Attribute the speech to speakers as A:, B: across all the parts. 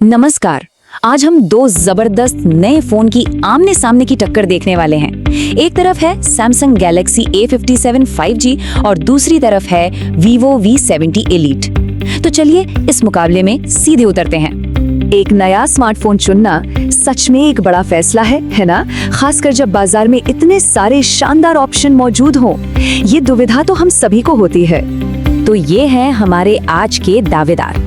A: नमस्कार। आज हम दो जबरदस्त नए फोन की आमने सामने की टक्कर देखने वाले हैं। एक तरफ है सैमसंग गैलेक्सी A57 5G और दूसरी तरफ है Vivo V70 Elite। तो चलिए इस मुकाबले में सीधे उतरते हैं। एक नया स्मार्टफोन चुनना सच में एक बड़ा फैसला है ना? खासकर जब बाजार में इतने सारे शानदार ऑप्शन मौजूद हो। ये दुविधा तो हम सभी को होती है। तो ये है हमारे आज के दावेदार।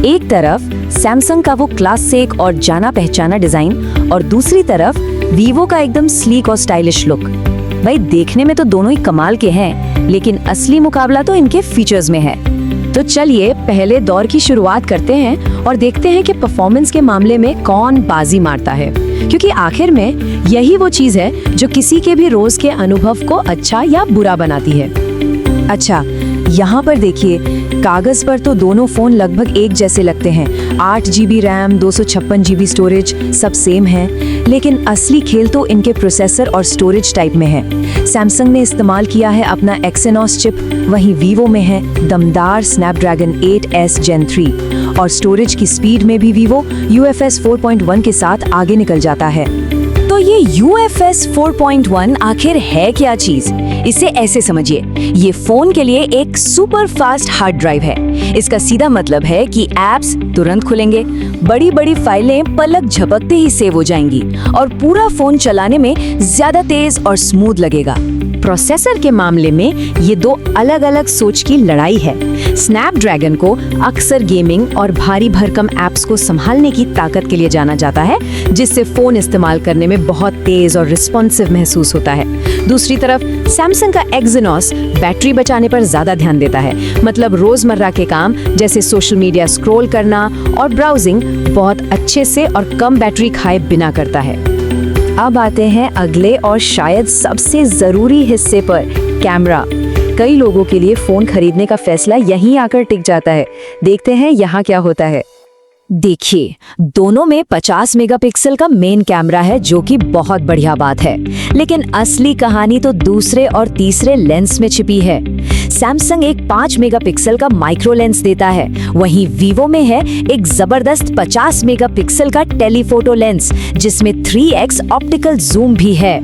A: एक तरफ सैमसंग का वो क्लासिक और जाना पहचाना डिजाइन और दूसरी तरफ वीवो का एकदम स्लीक और स्टाइलिश लुक। भाई देखने में तो दोनों ही कमाल के हैं, लेकिन असली मुकाबला तो इनके फीचर्स में है। तो चलिए पहले दौर की शुरुआत करते हैं और देखते हैं कि परफॉर्मेंस के मामले में कौन बाजी मारता है, क्योंकि आखिर में यही वो चीज है जो किसी के भी रोज के अनुभव को अच्छा या बुरा बनाती है। अच्छा, यहाँ पर देखिए, कागज पर तो दोनों फोन लगभग एक जैसे लगते हैं। 8 GB रैम, 256 GB स्टोरेज सब सेम है, लेकिन असली खेल तो इनके प्रोसेसर और स्टोरेज टाइप में है। सैमसंग ने इस्तेमाल किया है अपना एक्सिनोस चिप, वहीं वीवो में है दमदार स्नैपड्रैगन 8S Gen 3 और स्टोरेज की स्पीड में भी वीवो UFS 4.1 के साथ आगे निकल जाता है। तो ये UFS 4.1 आखिर है क्या चीज? इसे ऐसे समझिए, ये फोन के लिए एक सुपर फास्ट हार्ड ड्राइव है। इसका सीधा मतलब है कि एप्स तुरंत खुलेंगे, बड़ी बड़ी फाइलें पलक झपकते ही सेव हो जाएंगी और पूरा फोन चलाने में ज्यादा तेज और स्मूथ लगेगा। प्रोसेसर के मामले में ये दो अलग अलग सोच की लड़ाई है। स्नैपड्रैगन को अक्सर गेमिंग और भारी भरकम एप्स को संभालने की ताकत के लिए जाना जाता है, जिससे फोन इस्तेमाल करने में बहुत तेज और रिस्पॉन्सिव महसूस होता है। दूसरी तरफ सैमसंग का एक्सिनोस बैटरी बचाने पर ज्यादा ध्यान देता है, मतलब रोजमर्रा के काम जैसे सोशल मीडिया स्क्रॉल करना और ब्राउजिंग बहुत अच्छे से और कम बैटरी खाए बिना करता है। अब आते हैं अगले और शायद सबसे जरूरी हिस्से पर, कैमरा। कई लोगों के लिए फोन खरीदने का फैसला यहीं आकर टिक जाता है। देखते हैं यहाँ क्या होता है। देखिए, दोनों में 50 मेगापिक्सल का मेन कैमरा है, जो कि बहुत बढ़िया बात है, लेकिन असली कहानी तो दूसरे और तीसरे लेंस में छिपी है। सैमसंग एक 5 मेगापिक्सल का माइक्रो लेंस देता है, वहीं वीवो में है एक जबरदस्त 50 मेगापिक्सल का टेलीफोटो लेंस, जिसमें 3x ऑप्टिकल जूम भी है।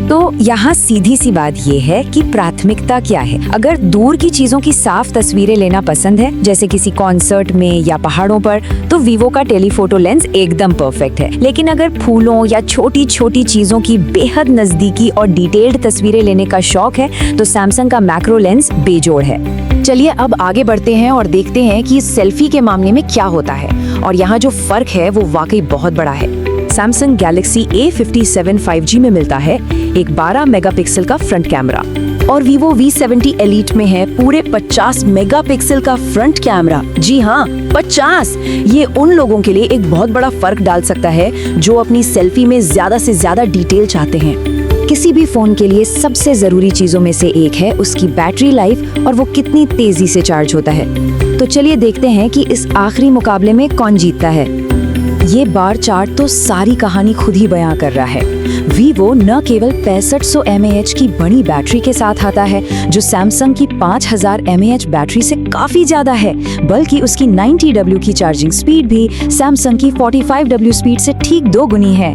A: तो यहाँ सीधी सी बात ये है कि प्राथमिकता क्या है। अगर दूर की चीजों की साफ तस्वीरें लेना पसंद है, जैसे किसी कॉन्सर्ट में या पहाड़ों पर, तो वीवो का टेलीफोटो लेंस एकदम परफेक्ट है। लेकिन अगर फूलों या छोटी छोटी चीजों की बेहद नजदीकी और डिटेल्ड तस्वीरें लेने का शौक है, तो सैमसंग का मैक्रो लेंस बेजोड़ है। चलिए अब आगे बढ़ते हैं और देखते हैं कि सेल्फी के मामले में क्या होता है, और यहाँ जो फर्क है वो वाकई बहुत बड़ा है। सैमसंग गैलेक्सी A57 5G में मिलता है एक 12 मेगापिक्सल का फ्रंट कैमरा और Vivo V70 Elite में है पूरे 50 मेगापिक्सल का फ्रंट कैमरा। जी हाँ, 50। ये उन लोगों के लिए एक बहुत बड़ा फर्क डाल सकता है जो अपनी सेल्फी में ज्यादा से ज्यादा डिटेल चाहते हैं। किसी भी फोन के लिए सबसे जरूरी चीजों में से एक है उसकी बैटरी लाइफ और वो कितनी तेजी से चार्ज होता है। तो चलिए देखते हैं कि इस आखिरी मुकाबले में कौन जीतता है। ये बार चार्ट तो सारी कहानी खुद ही बयां कर रहा है। वीवो न केवल 6500 mAh की बड़ी बैटरी के साथ आता है, जो सैमसंग की 5000 mAh बैटरी से काफी ज्यादा है, बल्कि उसकी 90W की चार्जिंग स्पीड भी सैमसंग की 45W स्पीड से ठीक 2 गुनी है।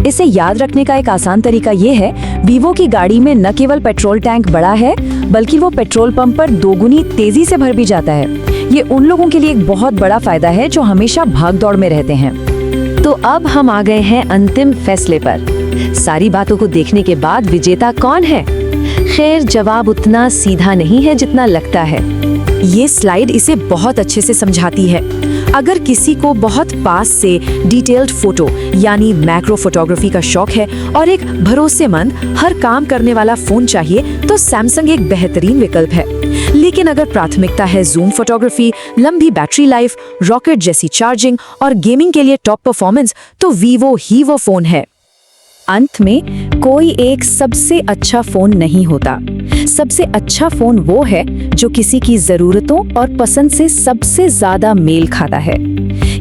A: इसे याद रखने का एक आसान तरीका ये है, वीवो की गाड़ी में न केवल पेट्रोल टैंक बड़ा है, बल्कि वो पेट्रोल पंप पर 2 गुनी तेजी से भर भी जाता है। ये उन लोगों के लिए एक बहुत बड़ा फायदा है जो हमेशा भाग दौड़ में रहते हैं। तो अब हम आ गए हैं अंतिम फैसले पर। सारी बातों को देखने के बाद विजेता कौन है? खैर, जवाब उतना सीधा नहीं है जितना लगता है। ये स्लाइड इसे बहुत अच्छे से समझाती है। अगर किसी को बहुत पास से डिटेल्ड फोटो यानी मैक्रो फोटोग्राफी का शौक है और एक भरोसेमंद हर काम करने वाला फोन चाहिए, तो सैमसंग एक बेहतरीन विकल्प है। लेकिन अगर प्राथमिकता है जूम फोटोग्राफी, लंबी बैटरी लाइफ, रॉकेट जैसी चार्जिंग और गेमिंग के लिए टॉप परफॉर्मेंस, तो वीवो ही वो फोन है। अंत में कोई एक सबसे अच्छा फोन नहीं होता। सबसे अच्छा फोन वो है जो किसी की जरूरतों और पसंद से सबसे ज्यादा मेल खाता है।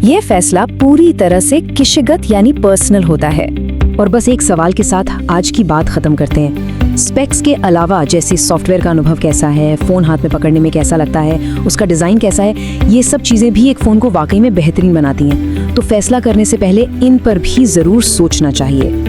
A: यह फैसला पूरी तरह से किशगत यानी पर्सनल होता है। और बस एक सवाल के साथ आज की बात खत्म करते हैं। स्पेक्स के अलावा जैसे सॉफ्टवेयर का अनुभव कैसा है, फ़ोन हाथ में पकड़ने में कैसा लगता है, उसका डिज़ाइन कैसा है, ये सब चीज़ें भी एक फ़ोन को वाकई में बेहतरीन बनाती हैं। तो फैसला करने से पहले इन पर भी जरूर सोचना चाहिए।